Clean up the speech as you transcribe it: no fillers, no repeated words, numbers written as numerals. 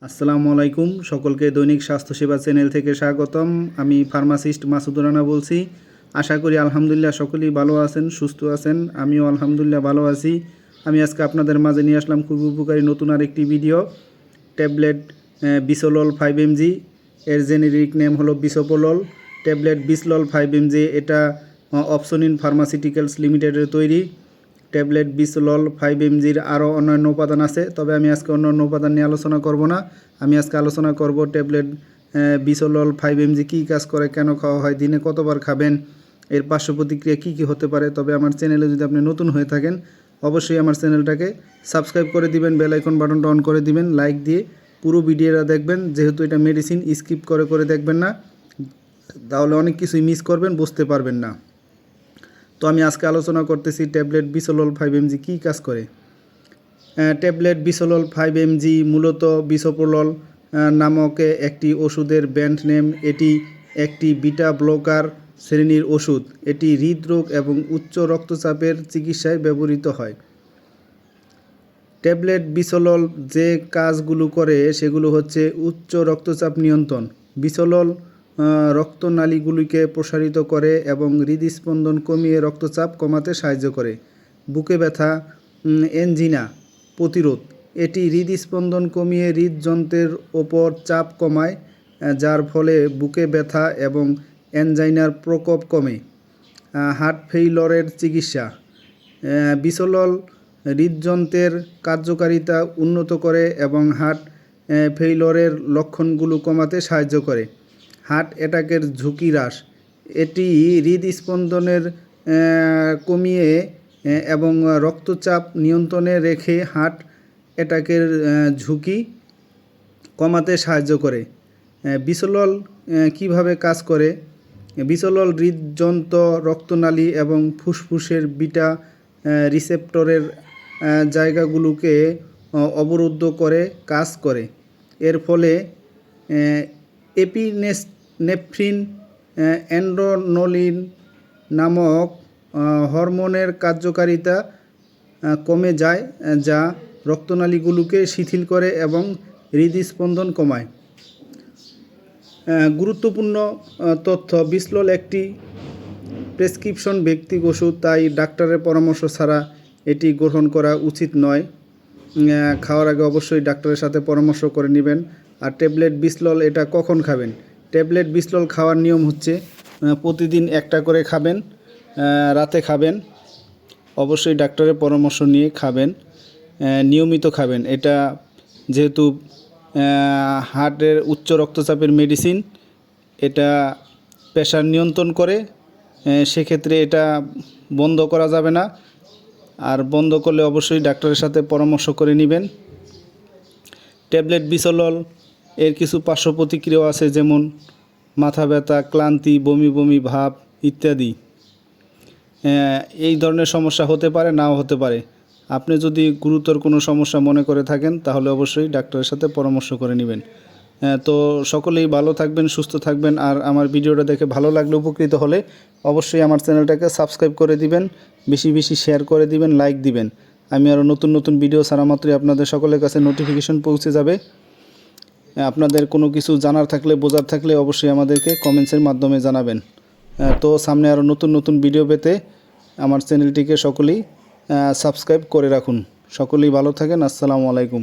আসসালামু আলাইকুম সকলকে দৈনিক স্বাস্থ্যসেবা চ্যানেল থেকে স্বাগতম। আমি ফার্মাসিস্ট মাসুদুর রানা বলছি। আশা করি আলহামদুলিল্লাহ সকলেই ভালো আছেন, সুস্থ আছেন। আমিও আলহামদুলিল্লাহ ভালো আছি। আমি আজকে আপনাদের মাঝে নিয়ে আসলাম খুব উপকারী নতুন আরেকটি ভিডিও। ট্যাবলেট বিসোলল 5 mg, এর জেনেরিক নেম হলো বিসোপোলল। ট্যাবলেট বিসলল 5 mg, এটা অপসনিন ফার্মাসিউটিক্যালস লিমিটেডের তৈরি। ট্যাবলেট বিসলল 5 mg আরও অন্যান্য উপাদান আছে, তবে আমি আজকে অন্যান্য উপাদান নিয়ে আলোচনা করব না। আমি আজকে আলোচনা করব ট্যাবলেট বিসলল 5 mg কী কাজ করে, কেন খাওয়া হয়, দিনে কতবার খাবেন, এর পার্শ্ব প্রতিক্রিয়া কী কী হতে পারে। তবে আমার চ্যানেলে যদি আপনি নতুন হয়ে থাকেন অবশ্যই আমার চ্যানেলটাকে সাবস্ক্রাইব করে দিবেন, বেল আইকন বাটনটা অন করে দিবেন, লাইক দিয়ে পুরো ভিডিওটা দেখবেন। যেহেতু এটা মেডিসিন, স্কিপ করে দেখবেন না, তাহলে অনেক কিছুই মিস করবেন, বুঝতে পারবেন না। তো আমি আজকে আলোচনা করতেছি ট্যাবলেট বিসোলল 5 mg কী কাজ করে। ট্যাবলেট বিসোলল 5 mg মূলত বিসোপোলল নামক একটি ওষুধের ব্র্যান্ড নেম। এটি একটি বিটা ব্লকার শ্রেণীর ওষুধ। এটি হৃদরোগ এবং উচ্চ রক্তচাপের চিকিৎসায় ব্যবহৃত হয়। ট্যাবলেট বিসোলল যে কাজগুলো করে সেগুলো হচ্ছে উচ্চ রক্তচাপ নিয়ন্ত্রণ। বিসোলল রক্তনালীগুলিকে প্রসারিত করে এবং হৃদস্পন্দন কমিয়ে রক্তচাপ কমাতে সাহায্য করে। বুকে ব্যথা, এনজিনা প্রতিরোধ। এটি হৃদস্পন্দন কমিয়ে হৃদযন্ত্রের ওপর চাপ কমায়, যার ফলে বুকে ব্যথা এবং এনজাইনার প্রকোপ কমে। হার্ট ফেইলরের চিকিৎসা। বিসোলল হৃদযন্ত্রের কার্যকারিতা উন্নত করে এবং হার্ট ফেইলরের লক্ষণগুলো কমাতে সাহায্য করে। হার্ট অ্যাটাকের ঝুঁকি হ্রাস। এটি হৃদস্পন্দনের কমিয়ে এবং রক্তচাপ নিয়ন্ত্রণে রেখে হার্ট অ্যাটাকের ঝুঁকি কমাতে সাহায্য করে। বিসোলল কিভাবে কাজ করে? বিসোলল হৃদযন্ত্র, রক্তনালী এবং ফুসফুসের বিটা রিসেপ্টরের জায়গাগুলোকে অবরুদ্ধ করে কাজ করে। এর ফলে এপিনেফ্রিন, অ্যাড্রেনালিন নামক হরমোনের কার্যকারিতা কমে যায়, যা রক্তনালীগুলোকে শিথিল করে এবং হৃদস্পন্দন কমায়। গুরুত্বপূর্ণ তথ্য: বিসলল একটি প্রেসক্রিপশন ভিত্তিক ওষুধ, তাই ডাক্তারের পরামর্শ ছাড়া এটি গ্রহণ করা উচিত নয়। খাওয়ার আগে অবশ্যই ডাক্তারের সাথে পরামর্শ করে নেবেন। আর ট্যাবলেট বিসলল এটা কখন খাবেন? ট্যাবলেট বিসলল খাওয়ার নিয়ম হচ্ছে প্রতিদিন একটা করে খাবেন, রাতে খাবেন। অবশ্যই ডাক্তারের পরামর্শ নিয়ে খাবেন, নিয়মিত খাবেন। এটা যেহেতু হার্টের উচ্চ রক্তচাপের মেডিসিন, এটা প্রেশার নিয়ন্ত্রণ করে, সেক্ষেত্রে এটা বন্ধ করা যাবে না। আর বন্ধ করলে অবশ্যই ডাক্তারের সাথে পরামর্শ করে নেবেন। ট্যাবলেট বিসোলল এর কিছু পার্শ্ব প্রতিক্রিয়াও আছে, যেমন মাথা ব্যথা, ক্লান্তি, বমি বমি ভাব ইত্যাদি। এই ধরনের সমস্যা হতে পারে, নাও হতে পারে। আপনি যদি গুরুতর কোনো সমস্যা মনে করে থাকেন তাহলে অবশ্যই ডাক্তারের সাথে পরামর্শ করে নেবেন। তো সকলেই ভালো থাকবেন, সুস্থ থাকবেন। আর আমার ভিডিওটা দেখে ভালো লাগলে, উপকৃত হলে অবশ্যই আমার চ্যানেলটাকে সাবস্ক্রাইব করে দিবেন, বেশি বেশি শেয়ার করে দিবেন, লাইক দিবেন। আমি আরও নতুন নতুন ভিডিও ছাড়া মাত্রই আপনাদের সকলের কাছে নোটিফিকেশন পৌঁছে যাবে। আপনাদের কোনো কিছু জানার থাকলে, বোঝার থাকলে অবশ্যই আমাদেরকে কমেন্টসের মাধ্যমে জানাবেন। তো সামনে আরও নতুন নতুন ভিডিও পেতে আমার চ্যানেলটিকে সকলেই সাবস্ক্রাইব করে রাখুন। সকলেই ভালো থাকেন। আসসালামু আলাইকুম।